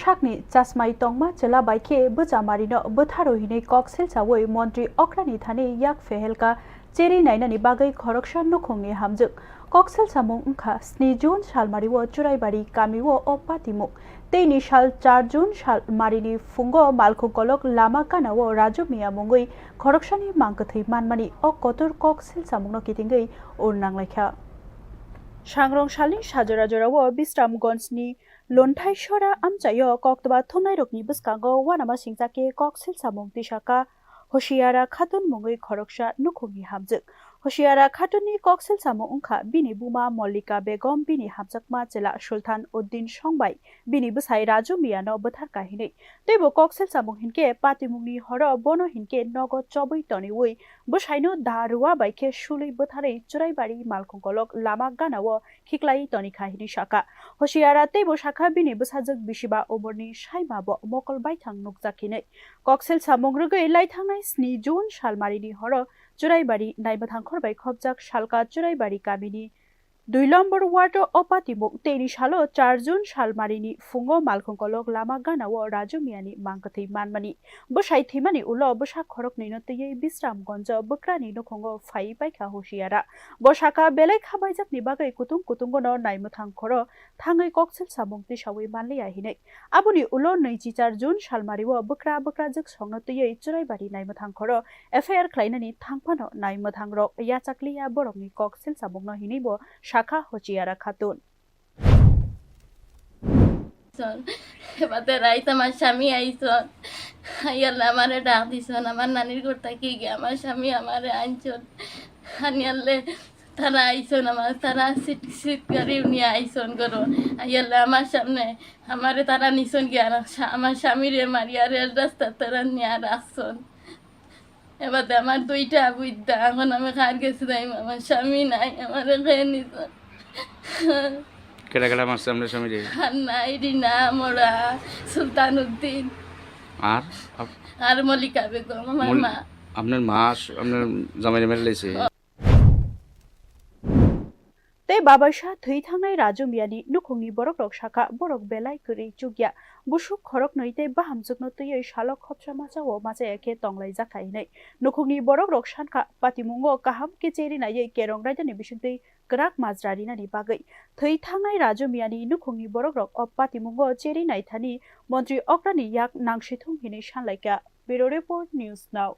sakni chasmai tongma chela baike bwchamarino bwtharohine koksilchamung মন্ত্রী অক্রানি Thani yak fehelka cheri nainani bagai khoroksa nokhongni hamjuk koksilchamung ungkha 7 June salmariwo Churaibario kamiwo opatimuk teini sal 4 June salmarini fungo malkhongkolok lama kanao raju miya mungoi khoroksani mangkathai manmani o kotor koksilchamungno kitingei urnanglaikha Sangrong salni sajora-jorawo Bisramgonsni Lontaishora amchayo koktaba thumnairokni bwskango wanama singjake koksilchamung tisaka Hoshiara Khatun mungoi khoroksa nukhungni hamjuk Hoshiara Khatunni koksilchamung ungkha bini buma Mollika Begum bini hamjakma chela Sultan Uddin Songbai bini bwsai Raju Miyano bwthar kahinei teibo koksilchamung hinke patimungni horo bono hinke nogo chobui toniwi bwsaino daruwa baike sului bwtharei Churaibario malkhongkolok lama ganao khiklai toni kahini saka Hoshiara teibo saka bini bwsajak bisiba oborni saimabo mokol baithang nukjakhinei koksilchamung rugoi laithangnai 7 June salmarini horo Churaibario naibathangkhorbai khobjak salka Churaibario kamini 2 নম্বর ward opatimuk teini salo 4 June salmarini fungo malkhongkolok lama ganao raju miyani mangkathai manmani bwsai thimani ulo bwsa khorok ninotei Bisramgonjo bwkrani nokhongo phai paikha Hoshiara bosaka belai khabaijakni bagai kutung kutungono naimuthang khoro thangai koksilchamung tisawi manliya hinei aboni ulo 24 June salmario bwkrajwk songnotei Churaibario naimuthang khoro FIR khlainani thangphano naimuthang rok yachakliya borokni koksilchamungno hineibo Kasakha Hoshiara Khatun এবারে রাইত আমার স্বামী আইসন আইয়াল্লা আমারে ডাক দিছন আমার নানির ঘর থেকে গিয়ে আমার স্বামী আমারে আনছন আনিয়াল্লে তারা আইসন আমার তারা সিট গাড়ি নিয়ে আইসন করো আইয়াল্লা আমার সামনে আমারে তারা নিছন গিয়ে আমার স্বামীরে মারিয়া রেল রাস্তা তারা নিয়ে রাখছন এবারে আমার দুইটা বুদ্ধা এখন আমি খার গেছি আমার স্বামী নাই আমারে খেয়ে নিছন কেডা কেডা মারছে আপনার স্বামী রে নাই রিনা মোরা সুলতান উদ্দিন আর মল্লিকা বেগম আমার মা আপনার মা আপনার জামাই মেরে লাইছে tei babasa thui thangnai Raju Miyani nukhungni borok rok saka borok belai kuri chugya busuk khorok noite bahamjukno tei salok khopsa machao macha eke tonglai jakhainei nukhungni borok rok sankha patimungo kaham ke cheri nai kerong raidani bisingtei krak majrari nani bagai thui thangnai Raju Miyani nukhungni borok rok patimungo cheri nai thani মন্ত্রী অক্রানি yak nangsithung hinei sanlaika Bureau Report News Now